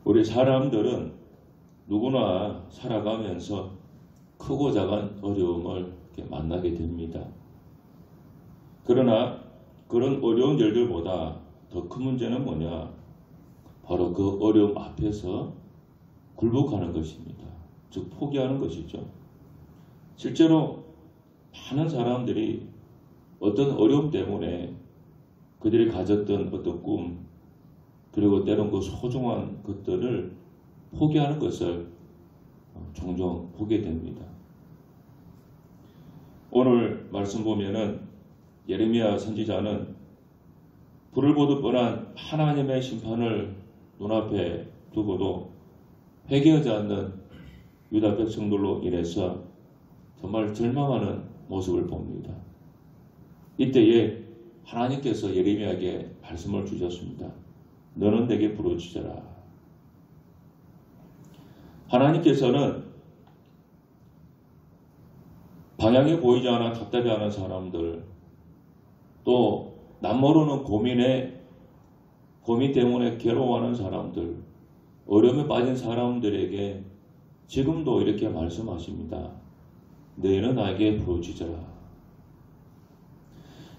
우리 사람들은 누구나 살아가면서 크고 작은 어려움을 이렇게 만나게 됩니다. 그러나 그런 어려운 일들보다 더 큰 문제는 뭐냐? 바로 그 어려움 앞에서 굴복하는 것입니다. 즉 포기하는 것이죠. 실제로 많은 사람들이 어떤 어려움 때문에 그들이 가졌던 어떤 꿈, 그리고 때론 그 소중한 것들을 포기하는 것을 종종 보게 됩니다. 오늘 말씀 보면은 예레미야 선지자는 불을 보듯 뻔한 하나님의 심판을 눈앞에 두고도 회개하지 않는 유다 백성들로 인해서 정말 절망하는 모습을 봅니다. 이때에 하나님께서 예레미야에게 말씀을 주셨습니다. 너는 내게 부르짖어라. 하나님께서는 방향이 보이지 않아 답답해하는 사람들, 또 남모르는 고민 때문에 괴로워하는 사람들, 어려움에 빠진 사람들에게 지금도 이렇게 말씀하십니다. 너희는 나에게 부르짖어라.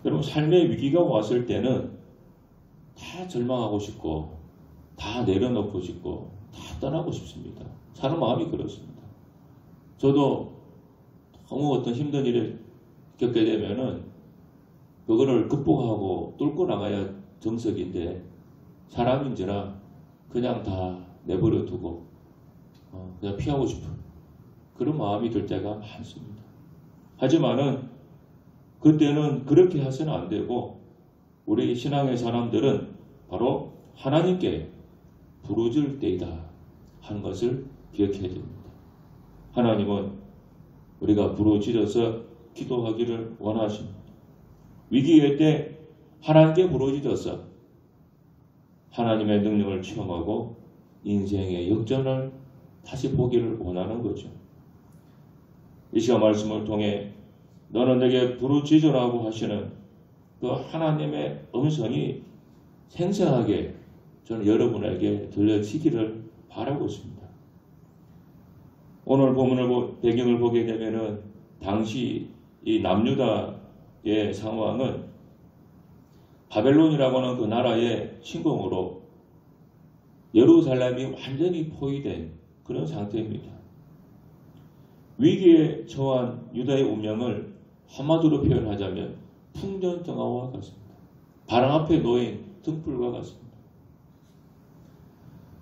여러분, 삶의 위기가 왔을 때는 다 절망하고 싶고 다 내려놓고 싶고 다 떠나고 싶습니다. 사람 마음이 그렇습니다. 저도 너무 어떤 힘든 일을 겪게 되면은 그거를 극복하고 뚫고 나가야 정석인데 사람인지라 그냥 다 내버려 두고 그냥 피하고 싶은 그런 마음이 들 때가 많습니다. 하지만은 그때는 그렇게 해서는 안 되고 우리 신앙의 사람들은 바로 하나님께 부르짖을 때이다 하는 것을 기억해야 됩니다. 하나님은 우리가 부르짖어서 기도하기를 원하십니다. 위기일 때 하나님께 부르짖어서 하나님의 능력을 체험하고 인생의 역전을 다시 보기를 원하는 거죠. 이 시간 말씀을 통해 너는 내게 부르짖으라고 하시는 그 하나님의 음성이 생생하게 저는 여러분에게 들려지기를 바라고 있습니다. 오늘 본문을 배경을 보게 되면은 당시 이 남유다의 상황은 바벨론이라고 하는 그 나라의 침공으로 예루살렘이 완전히 포위된 그런 상태입니다. 위기에 처한 유다의 운명을 한마디로 표현하자면 풍전등화와 같습니다. 바람 앞에 놓인 등불과 같습니다.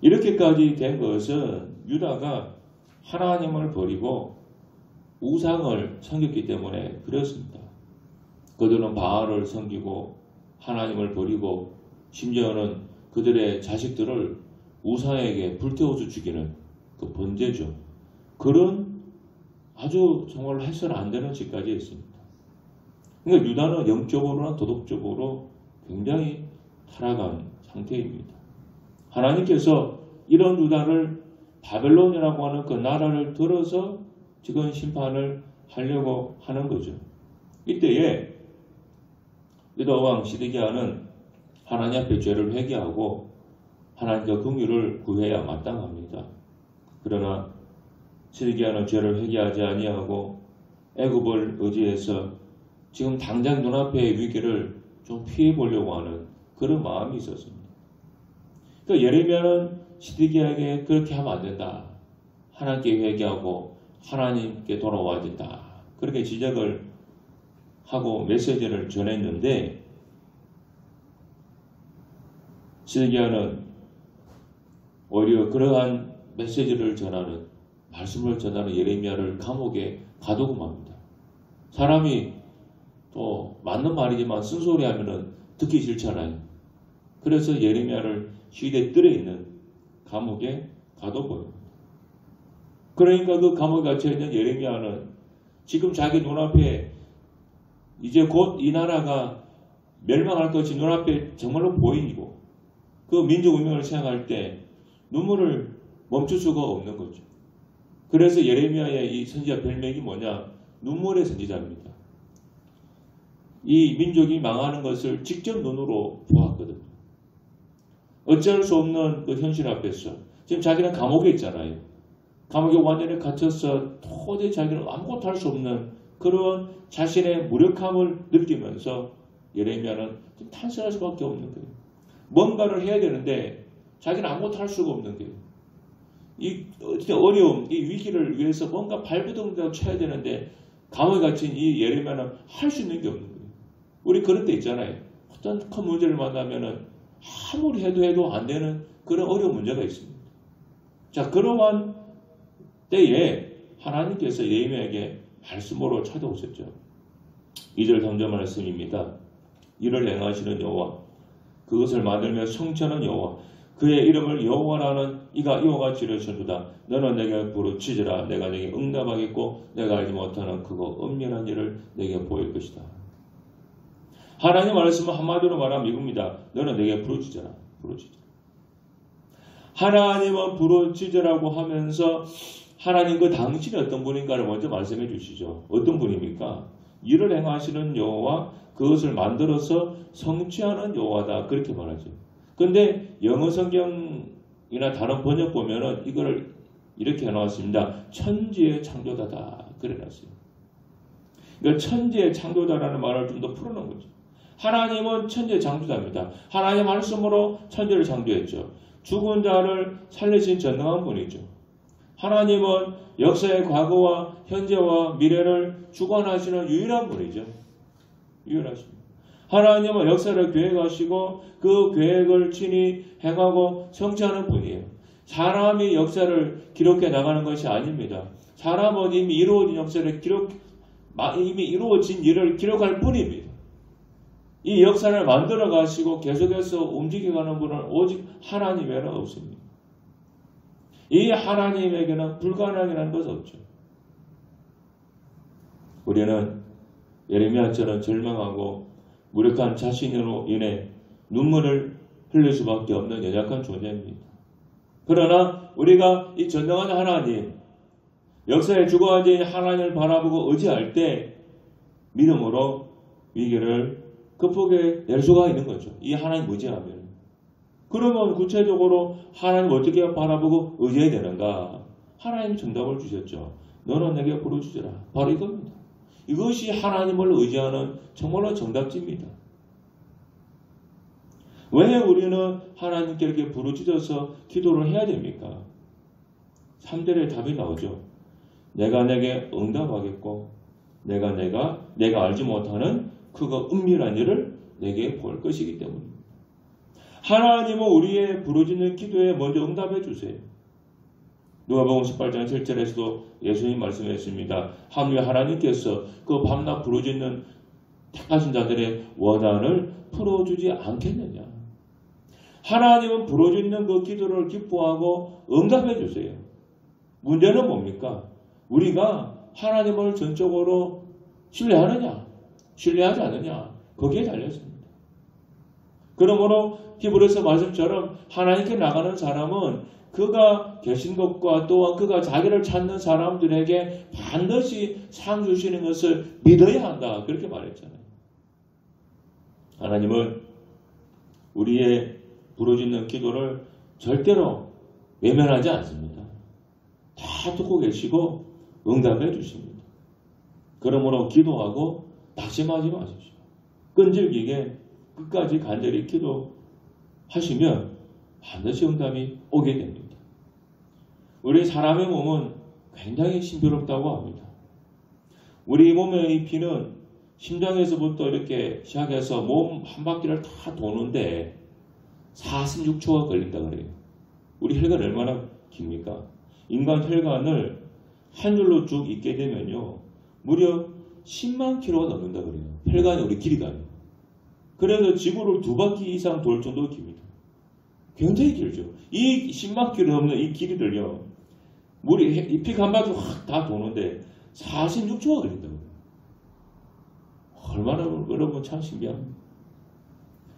이렇게까지 된 것은 유다가 하나님을 버리고 우상을 섬겼기 때문에 그렇습니다. 그들은 바알을 섬기고 하나님을 버리고 심지어는 그들의 자식들을 우상에게 불태워서 죽이는 그 번제죠. 그런 아주 정말 해서는 안 되는 짓까지 했습니다. 그러니까 유다는 영적으로나 도덕적으로 굉장히 타락한 상태입니다. 하나님께서 이런 유다를 바벨론이라고 하는 그 나라를 들어서 지금 심판을 하려고 하는 거죠. 이때에 유다 왕 시드기야는 하나님 앞에 죄를 회개하고 하나님과 긍휼을 구해야 마땅합니다. 그러나 시드기야는 죄를 회개하지 아니하고 애굽을 의지해서 지금 당장 눈앞의 위기를 좀 피해 보려고 하는 그런 마음이 있었습니다. 그러니까 예레미야는 시드기야에게 그렇게 하면 안 된다. 하나님께 회개하고 하나님께 돌아와야 된다. 그렇게 지적을 하고 메시지를 전했는데 시드기야는 오히려 그러한 메시지를 전하는 말씀을 전하는 예레미야를 감옥에 가두고 맙니다. 사람이 또 맞는 말이지만 쓴소리 하면은 듣기 싫잖아요. 그래서 예레미야를 시대 뜰에 있는 감옥에 가둬버립니다. 그러니까 그 감옥에 갇혀있는 예레미야는 지금 자기 눈앞에 이제 곧 이 나라가 멸망할 것이 눈앞에 정말로 보이고 그 민족 운명을 생각할 때 눈물을 멈출 수가 없는 거죠. 그래서 예레미야의 이 선지자 별명이 뭐냐? 눈물의 선지자입니다. 이 민족이 망하는 것을 직접 눈으로 보았거든요. 어쩔 수 없는 그 현실 앞에서 지금 자기는 감옥에 있잖아요. 감옥에 완전히 갇혀서 도저히 자기는 아무것도 할 수 없는 그런 자신의 무력함을 느끼면서 예레미야는 좀 탄식할 수밖에 없는 거예요. 뭔가를 해야 되는데 자기는 아무것도 할 수가 없는 거예요. 이 어려움, 이 위기를 위해서 뭔가 발버둥이라도 쳐야 되는데 감옥에 갇힌 이 예레미야는 할 수 있는 게 없는 거예요. 우리 그런 데 있잖아요. 어떤 큰 문제를 만나면은 아무리 해도 안 되는 그런 어려운 문제가 있습니다. 자, 그러한 때에 하나님께서 예레미야에게 말씀으로 찾아오셨죠. 2절 3절 말씀입니다. 이를 행하시는 여호와, 그것을 만들며 성취하는 여호와, 그의 이름을 여호와라는 이가 이와 같이 이르시도다. 너는 내게 부르짖으라. 내가 내게 응답하겠고 내가 알지 못하는 그거 은밀한 일을 내게 보일 것이다. 하나님 말씀은 한마디로 말하면 이겁니다. 너는 내게 부르짖으라. 부르짖으라. 하나님은 부르짖으라고 하면서 하나님 그 당신이 어떤 분인가를 먼저 말씀해 주시죠. 어떤 분입니까? 이를 행하시는 여호와, 그것을 만들어서 성취하는 여호와다. 그렇게 말하죠. 근데 영어 성경이나 다른 번역 보면은 이거를 이렇게 해놓았습니다. 천지의 창조자다. 그래 놨어요. 그러니까 천지의 창조자라는 말을 좀 더 풀어놓은 거죠. 하나님은 천지의 창조자입니다. 하나님 말씀으로 천지를 창조했죠. 죽은 자를 살리신 전능한 분이죠. 하나님은 역사의 과거와 현재와 미래를 주관하시는 유일한 분이죠. 유일하십니다. 하나님은 역사를 계획하시고 그 계획을 친히 행하고 성취하는 분이에요. 사람이 역사를 기록해 나가는 것이 아닙니다. 사람은 이미 이루어진 역사를 이미 이루어진 일을 기록할 뿐입니다. 이 역사를 만들어 가시고 계속해서 움직여가는 분은 오직 하나님 외에는 없습니다. 이 하나님에게는 불가능이라는 것은 없죠. 우리는 예레미야처럼 절망하고 무력한 자신으로 인해 눈물을 흘릴 수밖에 없는 연약한 존재입니다. 그러나 우리가 이 전능한 하나님, 역사에 주관하신 하나님을 바라보고 의지할 때 믿음으로 위기를 극복해 낼 수가 있는 거죠. 이 하나님 의지하면. 그러면 구체적으로 하나님 어떻게 바라보고 의지해야 되는가? 하나님 정답을 주셨죠. 너는 내게 부르짖으라. 바로 이겁니다. 이것이 하나님을 의지하는 정말로 정답지입니다. 왜 우리는 하나님께 이렇게 부르짖어서 기도를 해야 됩니까? 3절에 답이 나오죠. 내가 내게 응답하겠고 내가 알지 못하는 그거 은밀한 일을 내게 볼 것이기 때문입니다. 하나님은 우리의 부르짖는 기도에 먼저 응답해 주세요. 누가복음 18장 7절에서도 예수님 말씀했습니다. 하물며 하나님께서 그 밤낮 부르짖는 택하신 자들의 원한을 풀어주지 않겠느냐. 하나님은 부르짖는 그 기도를 기뻐하고 응답해 주세요. 문제는 뭡니까? 우리가 하나님을 전적으로 신뢰하느냐, 신뢰하지 않느냐, 거기에 달렸습니다. 그러므로 히브리서 말씀처럼 하나님께 나가는 사람은 그가 계신 것과 또한 그가 자기를 찾는 사람들에게 반드시 상 주시는 것을 믿어야 한다. 그렇게 말했잖아요. 하나님은 우리의 부르짖는 기도를 절대로 외면하지 않습니다. 다 듣고 계시고 응답해 주십니다. 그러므로 기도하고 낙심하지 마십시오. 끈질기게 끝까지 간절히 기도하시면 반드시 응답이 오게 됩니다. 우리 사람의 몸은 굉장히 신비롭다고 합니다. 우리 몸의 피는 심장에서부터 이렇게 시작해서 몸 한 바퀴를 다 도는데 46초가 걸린다 그래요. 우리 혈관이 얼마나 깁니까? 인간 혈관을 한 줄로 쭉 잇게 되면요. 무려 10만 킬로가 넘는다 그래요. 혈관이 우리 길이가요. 그래서 지구를 2바퀴 이상 돌 정도로 깁니다. 굉장히 길죠. 이 10만 킬로 넘는 이 길이를요. 물이 피 한 바퀴 확 다 도는데 46초가 걸린다고. 얼마나 여러분 참 신기합니다.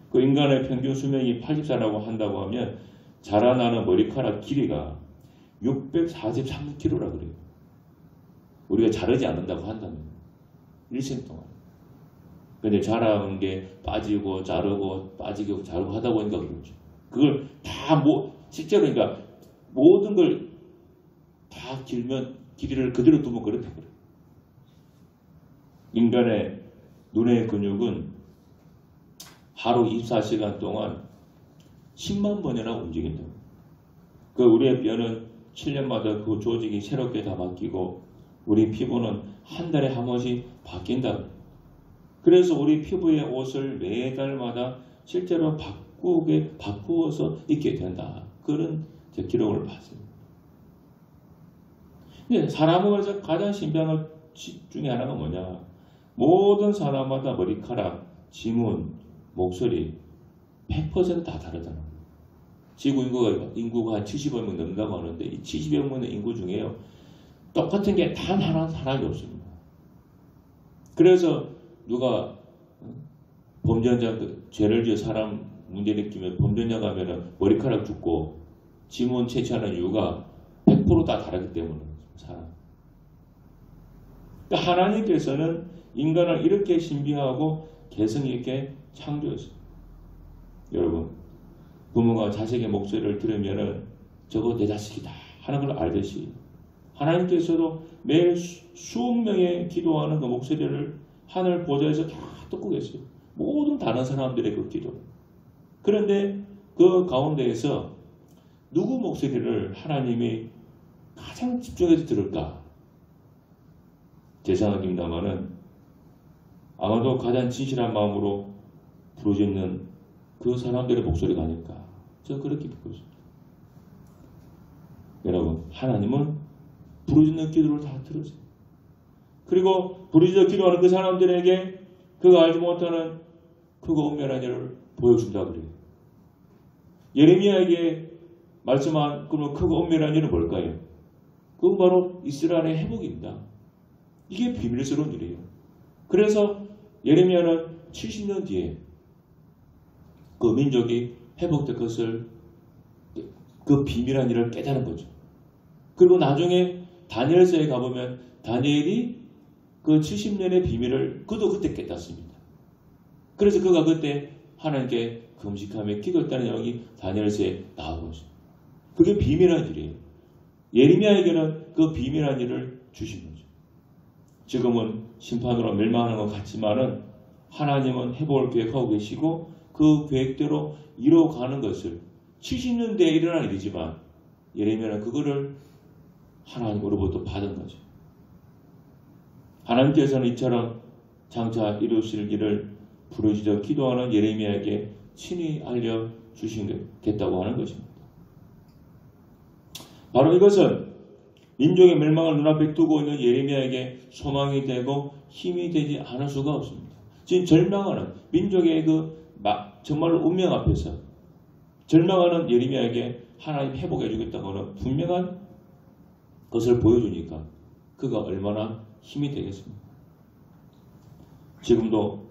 그 인간의 평균 수명이 80살이라고 한다고 하면 자라나는 머리카락 길이가 643kg라 그래요. 우리가 자르지 않는다고 한다면 일생 동안. 근데 자라는 게 빠지고 자르고 빠지고 자르고 하다 보니까 그렇죠. 그걸 다 실제로 그러니까 모든 걸 다 길이를 그대로 두면 그렇다 그래. 인간의 눈의 근육은 하루 24시간 동안 10만 번이나 움직인다. 그 우리의 뼈는 7년마다 그 조직이 새롭게 다 바뀌고 우리 피부는 한 달에 한 번씩 바뀐다. 그래서 우리 피부의 옷을 매달마다 실제로 바꾸어서 입게 된다. 그런 기록을 봤습니다. 근데 사람에서 가장 신비한 것 중에 하나가 뭐냐? 모든 사람마다 머리카락, 지문, 목소리 100% 다 다르잖아. 지구 인구가 한 70억 명 넘는다고 하는데 이 70억 명의 인구 중에요. 똑같은 게 단 하나도 없습니다. 그래서 누가 범죄자 죄를 지어 사람 문제 일으키면 범죄자가 하면은 머리카락 죽고 지문 채취하는 이유가 100% 다 다르기 때문에 사람. 그러니까 하나님께서는 인간을 이렇게 신비하고 개성 있게 창조했어요. 여러분, 부모가 자식의 목소리를 들으면은 저거 내 자식이다 하는 걸 알듯이 하나님께서도 매일 수억 명의 기도하는 그 목소리를 하늘 보좌에서 다 듣고 계세요. 모든 다른 사람들의 그 기도. 그런데 그 가운데에서 누구 목소리를 하나님이 가장 집중해서 들을까? 제 생각입니다만은 아마도 가장 진실한 마음으로 부르짖는 그 사람들의 목소리가 아닐까. 저는 그렇게 믿고 있습니다. 여러분, 하나님은 부르짖는 기도를 다 들으세요. 그리고 부르짖어 기도하는 그 사람들에게 그가 알지 못하는 크고 은밀한 일을 보여준다 그래요. 예레미야에게 말씀한 그런 크고 은밀한 일은 뭘까요? 그건 바로 이스라엘의 회복입니다. 이게 비밀스러운 일이에요. 그래서 예레미야는 70년 뒤에 그 민족이 회복될 것을 그 비밀한 일을 깨달은 거죠. 그리고 나중에 다니엘서에 가보면 다니엘이 그 70년의 비밀을 그도 그때 깨닫습니다. 그래서 그가 그때 하나님께 금식하며 기도했다는 내용이 다니엘서에 나오고 있습니다. 그게 비밀한 일이에요. 예레미야에게는 그 비밀한 일을 주신 거죠. 지금은 심판으로 멸망하는 것 같지만은 하나님은 회복을 계획하고 계시고 그 계획대로 이루어가는 것을 70년 뒤에 일어난 일이지만 예레미야는 그거를 하나님으로부터 받은 거죠. 하나님께서는 이처럼 장차 이루실 일을 부르짖어 기도하는 예레미야에게 친히 알려주시겠다고 하는 것입니다. 바로 이것은 민족의 멸망을 눈앞에 두고 있는 예레미야에게 소망이 되고 힘이 되지 않을 수가 없습니다. 지금 절망하는 민족의 정말로 운명 앞에서 절망하는 예레미야에게 하나님 회복해 주겠다고 하는 분명한 것을 보여주니까 그가 얼마나 힘이 되겠습니까? 지금도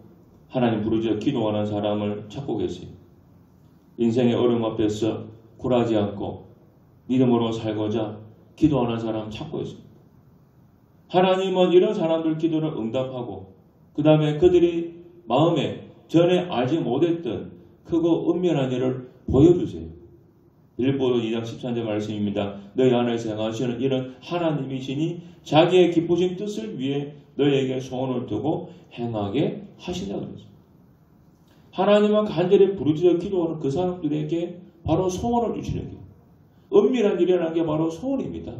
하나님 부르짖어 기도하는 사람을 찾고 계세요. 인생의 어려움 앞에서 굴하지 않고 믿음으로 살고자 기도하는 사람 찾고 있습니다. 하나님은 이런 사람들 기도를 응답하고 그 다음에 그들이 마음에 전에 알지 못했던 크고 은밀한 일을 보여주세요. 빌립보서 2장 13절 말씀입니다. 너희 안에서 행하시는 이는 하나님이시니 자기의 기쁘신 뜻을 위해 너희에게 소원을 두고 행하게 하신다 그랬습니다. 하나님은 간절히 부르짖어 기도하는 그 사람들에게 바로 소원을 주시는 게 은밀한 일이라는 게 바로 소원입니다.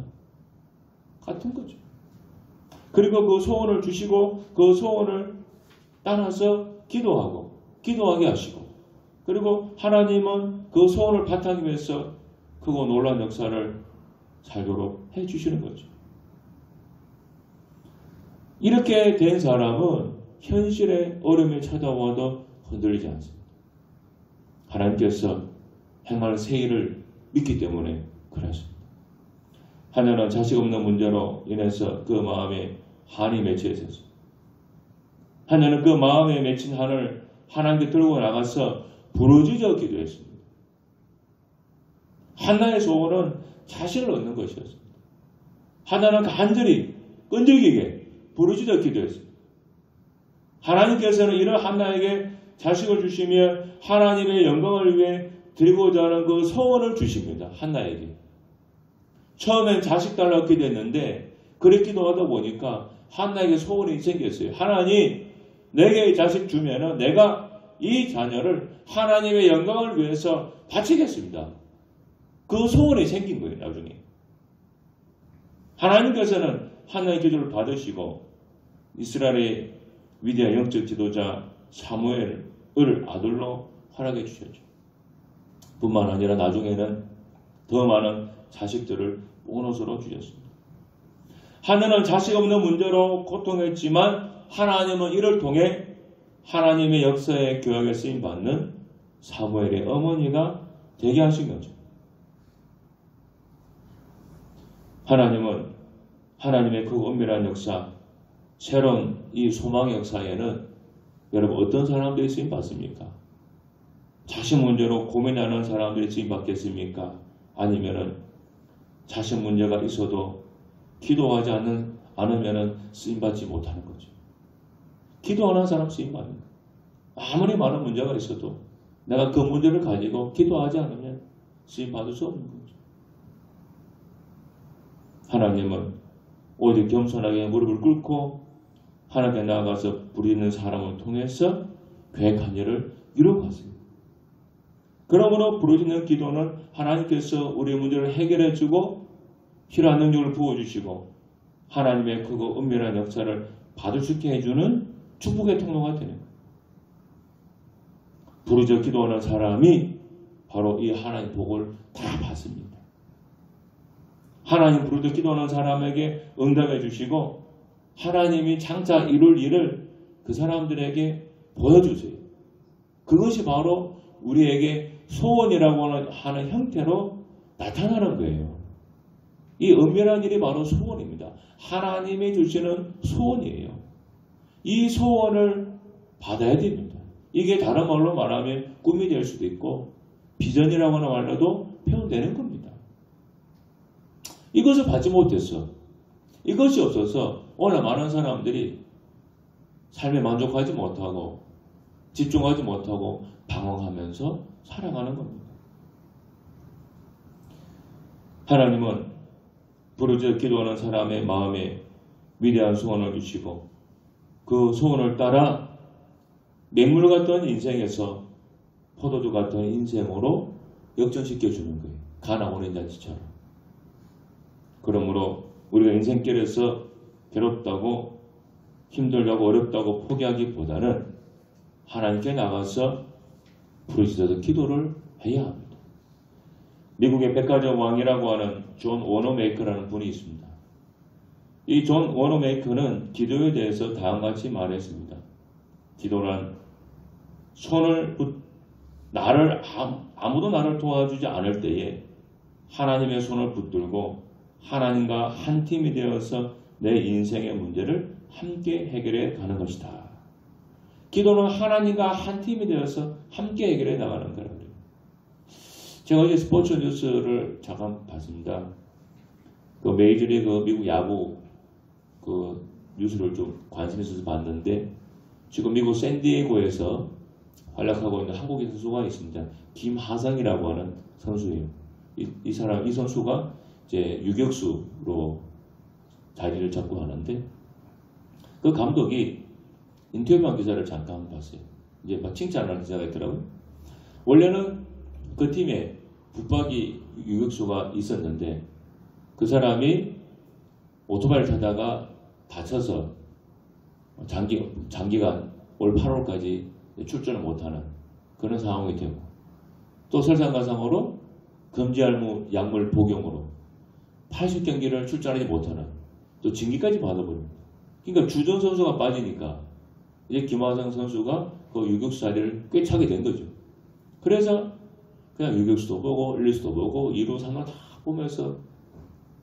같은 거죠. 그리고 그 소원을 주시고 그 소원을 따라서 기도하게 하시고 그리고 하나님은 그 소원을 바탕 위해서 크고 놀라운 역사를 살도록 해주시는 거죠. 이렇게 된 사람은 현실의 어려움이 찾아와도 흔들리지 않습니다. 하나님께서 행할 새 일을 믿기 때문에 그렇습니다. 하나는 자식 없는 문제로 인해서 그 마음에 한이 맺혀 있었습니다. 하나는 그 마음에 맺힌 한을 하나님께 들고 나가서 부르짖어 기도했습니다. 하나의 소원은 자신을 얻는 것이었습니다. 하나는 간절히 끈질기게 부르짖어 기도했습니다. 하나님께서는 이런 하나에게 자식을 주시며 하나님의 영광을 위해 드리고자 하는 그 소원을 주십니다. 한나에게. 처음엔 자식 달라고 기도했는데 그렇게 기도하다 보니까 한나에게 소원이 생겼어요. 하나님, 내게 이 자식 주면은 내가 이 자녀를 하나님의 영광을 위해서 바치겠습니다. 그 소원이 생긴 거예요. 나중에. 하나님께서는 한나의 기도를 받으시고 이스라엘의 위대한 영적 지도자 사무엘을 아들로 허락해 주셨죠. 뿐만 아니라 나중에는 더 많은 자식들을 보너스로 주셨습니다. 하나는 자식 없는 문제로 고통했지만 하나님은 이를 통해 하나님의 역사의 교역에 쓰임받는 사무엘의 어머니가 되게 하신 거죠. 하나님은 하나님의 그 은밀한 역사, 새로운 이 소망의 역사에는 여러분 어떤 사람들이 쓰임받습니까? 자식 문제로 고민하는 사람들이 쓰임받겠습니까? 아니면은 자식 문제가 있어도 기도하지 않으면 쓰임받지 못하는 거죠. 기도하는 사람 쓰임받는 거예요. 아무리 많은 문제가 있어도 내가 그 문제를 가지고 기도하지 않으면 쓰임받을 수 없는 거죠. 하나님은 오히려 겸손하게 무릎을 꿇고 하나님께 나아가서 부르짖는 사람을 통해서 계획한 일을 이루어갔습니다. 그러므로 부르짖는 기도는 하나님께서 우리의 문제를 해결해주고 필요한 능력을 부어주시고 하나님의 크고 은밀한 역사를 받을 수 있게 해주는 축복의 통로가 되는 거예요. 부르짖어 기도하는 사람이 바로 이 하나님의 복을 다 받습니다. 하나님 부르짖어 기도하는 사람에게 응답해 주시고 하나님이 장차 이룰 일을 그 사람들에게 보여주세요. 그것이 바로 우리에게 소원이라고 하는 형태로 나타나는 거예요. 이 은밀한 일이 바로 소원입니다. 하나님이 주시는 소원이에요. 이 소원을 받아야 됩니다. 이게 다른 말로 말하면 꿈이 될 수도 있고 비전이라고 하는 말로도 표현되는 겁니다. 이것을 받지 못했어. 이것이 없어서 오늘 많은 사람들이 삶에 만족하지 못하고 집중하지 못하고 방황하면서 살아가는 겁니다. 하나님은 부르짖어 기도하는 사람의 마음에 위대한 소원을 주시고 그 소원을 따라 맹물 같던 인생에서 포도주 같은 인생으로 역전시켜 주는 거예요. 가나 오는 잔치처럼. 그러므로 우리가 인생길에서 괴롭다고 힘들다고 어렵다고 포기하기보다는 하나님께 나가서 부르짖어서 기도를 해야 합니다. 미국의 백화점 왕이라고 하는 존 워너메이커라는 분이 있습니다. 이 존 워너메이커는 기도에 대해서 다음과 같이 말했습니다. 기도란 아무도 나를 도와주지 않을 때에 하나님의 손을 붙들고 하나님과 한 팀이 되어서 내 인생의 문제를 함께 해결해 가는 것이다. 기도는 하나님과 한 팀이 되어서 함께 해결해 나가는 거라고 그래요. 제가 어제 스포츠 뉴스를 잠깐 봤습니다. 그 메이저리그 미국 야구 그 뉴스를 좀 관심 있어서 봤는데 지금 미국 샌디에고에서 활약하고 있는 한국인 선수가 있습니다. 김하성이라고 하는 선수예요. 이 선수가 이제 유격수로 자리를 잡고 하는데 그 감독이 인터뷰한 기사를 잠깐 봤어요. 이제 막 칭찬하는 기사가 있더라고요. 원래는 그 팀에 붙박이 유격수가 있었는데 그 사람이 오토바이를 타다가 다쳐서 장기간 올 8월까지 출전을 못하는 그런 상황이 되고 또 설상가상으로 금지알무 약물 복용으로 80경기를 출전하지 못하는 또 징계까지 받아버립니다. 그러니까 주전 선수가 빠지니까 이제 김하성 선수가 그 유격수 자리를 꿰차게 된 거죠. 그래서 그냥 유격수도 보고 1루수도 보고 2루 3루 다 보면서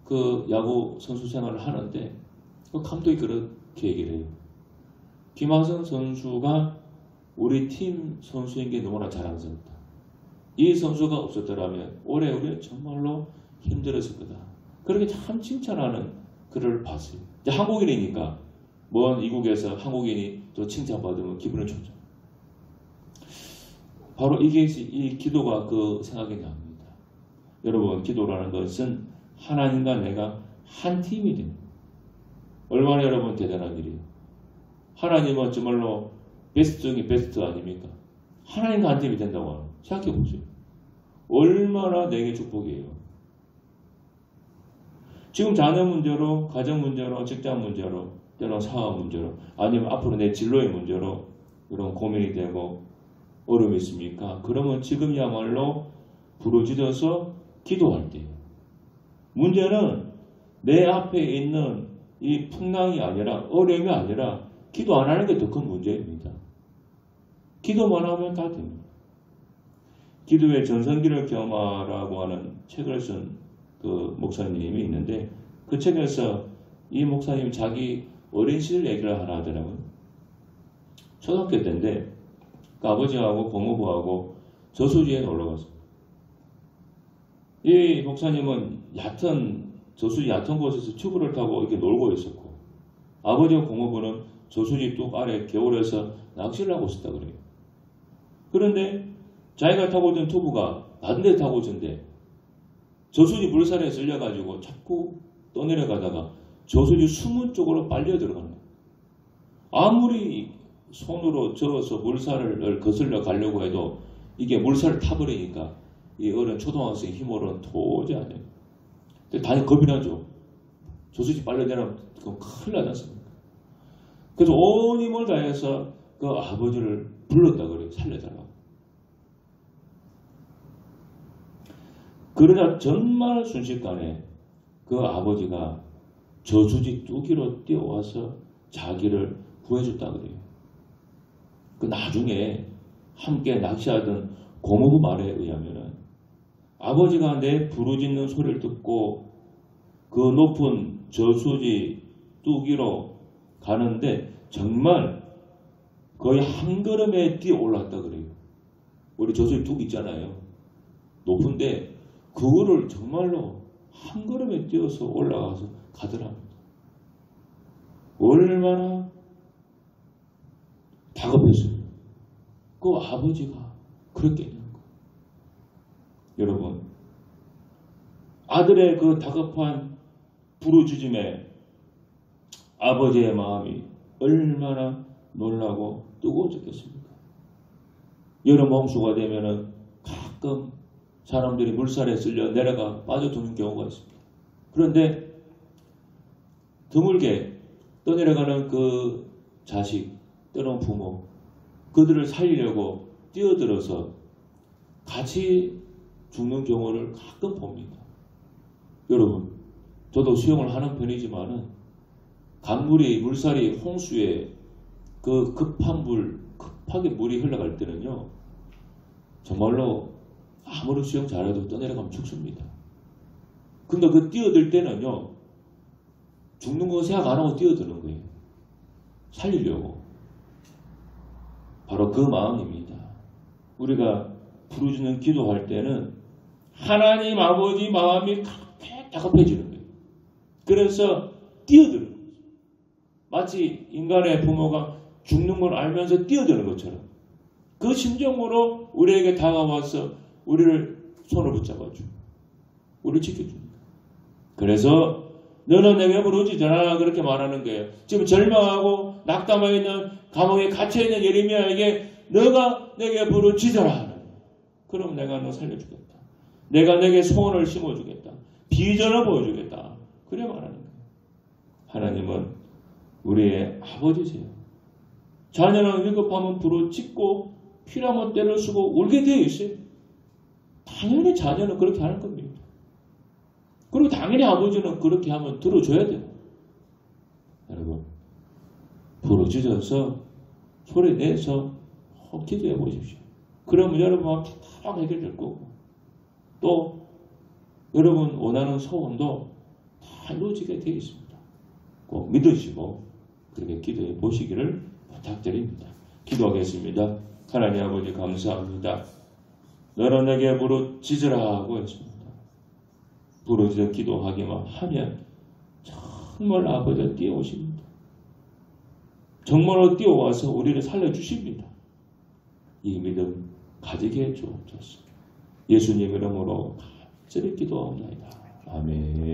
그 야구 선수 생활을 하는데 그 감독이 그렇게 얘기를 해요. 김하성 선수가 우리 팀 선수인 게 너무나 자랑스럽다. 이 선수가 없었더라면 올해 우리는 정말로 힘들었을 거다. 그렇게 참 칭찬하는 글을 봤어요. 이제 한국인이니까 먼 이국에서 한국인이 또 칭찬받으면 기분이 좋죠. 바로 이게 이 기도가 그 생각이 납니다. 여러분, 기도라는 것은 하나님과 내가 한 팀이 됩니다. 얼마나 여러분 대단한 일이에요. 하나님은 정말로 베스트 중에 베스트 아닙니까? 하나님과 한 팀이 된다고 하는. 생각해 보세요. 얼마나 내게 축복이에요. 지금 자녀 문제로, 가정 문제로, 직장 문제로, 때로는 사업 문제로, 아니면 앞으로 내 진로의 문제로 이런 고민이 되고 어려움이 있습니까? 그러면 지금이야말로 부르짖어서 기도할 때예요. 문제는 내 앞에 있는 이 풍랑이 아니라, 어려움이 아니라 기도 안 하는 게 더 큰 문제입니다. 기도만 하면 다 됩니다. 기도의 전성기를 겸하라고 하는 책을 쓴 그 목사님이 있는데, 그 책에서 이 목사님 자기 어린 시절 얘기를 하나 하더라고요. 초등학교 때인데 그 아버지하고 고모부하고 저수지에 놀러 갔어요. 이 목사님은 저수지 얕은 곳에서 튜브를 타고 이렇게 놀고 있었고, 아버지와 고모부는 저수지 뚝 아래 겨울에서 낚시를 하고 있었다 그래요. 그런데 자기가 타고 있던 튜브가 다른 데 타고 있었는데 저수지 물살에 쓸려가지고 자꾸 떠내려가다가 저수지 수문 쪽으로 빨려 들어가는 거예요. 아무리 손으로 저어서 물살을 거슬러 가려고 해도 이게 물살을 타버리니까 이 어른 초등학생 힘으로는 도저히 안 돼요. 다들 겁이 나죠. 저수지 빨려 내려면 그건 큰일 나지 않습니까? 그래서 온 힘을 다해서 그 아버지를 불렀다 그래요. 살려달라고. 그러자 정말 순식간에 그 아버지가 저수지 뚜기로 뛰어와서 자기를 구해줬다 그래요. 그 나중에 함께 낚시하던 고모부 말에 의하면은 아버지가 내 부르짖는 소리를 듣고 그 높은 저수지 뚜기로 가는데 정말 거의 한 걸음에 뛰어 올랐다 그래요. 우리 저수지 뚝 있잖아요. 높은데 그거를 정말로 한 걸음에 뛰어서 올라가서 가더랍니다. 얼마나 다급했어요. 그 아버지가 그랬겠냐고. 여러분, 아들의 그 다급한 부르짖음에 아버지의 마음이 얼마나 놀라고 뜨거워졌겠습니까? 여름 홍수가 되면은 가끔 사람들이 물살에 쓸려 내려가 빠져드는 경우가 있습니다. 그런데 드물게 떠내려가는 그 자식, 때로는 부모, 그들을 살리려고 뛰어들어서 같이 죽는 경우를 가끔 봅니다. 여러분, 저도 수영을 하는 편이지만은 강물이, 물살이 홍수에 그 급하게 물이 흘러갈 때는요, 정말로 아무리 수영 잘해도 떠내려가면 죽습니다. 근데 그 뛰어들 때는요, 죽는 거 생각 안 하고 뛰어드는 거예요. 살리려고. 바로 그 마음입니다. 우리가 부르짖는 기도할 때는 하나님 아버지 마음이 다급해지는 거예요. 그래서 뛰어드는 거예요. 마치 인간의 부모가 죽는 걸 알면서 뛰어드는 것처럼 그 심정으로 우리에게 다가와서 우리를 손을 붙잡아주고 우리를 지켜줍니다. 그래서 너는 내게 부르짖으라 그렇게 말하는 거예요. 지금 절망하고 낙담하고 있는 감옥에 갇혀있는 예레미야에게 너가 내게 부르짖으라 하는 거예요. 그럼 내가 너 살려주겠다. 내가 내게 소원을 심어주겠다. 비전을 보여주겠다. 그래 말하는 거예요. 하나님은 우리의 아버지세요. 자녀는 위급하면 부르짖고 필요하면 때를 쓰고 울게 되어 있어요. 당연히 자녀는 그렇게 하는 겁니다. 그리고 당연히 아버지는 그렇게 하면 들어줘야 돼요. 여러분, 부르짖어서 소리 내서 기도해 보십시오. 그러면 여러분 마음 다 해결될 거고 또 여러분 원하는 소원도 다 이루어지게 되어 있습니다. 꼭 믿으시고 그렇게 기도해 보시기를 부탁드립니다. 기도하겠습니다. 하나님 아버지 감사합니다. 너는 내게 부르짖으라 하고 했습니다. 부르짖어 기도하기만 하면 정말 아버지가 뛰어오십니다. 정말로 뛰어와서 우리를 살려주십니다. 이 믿음 가지게 해 주옵소서. 예수님 이름으로 간절히 기도하옵나이다. 아멘.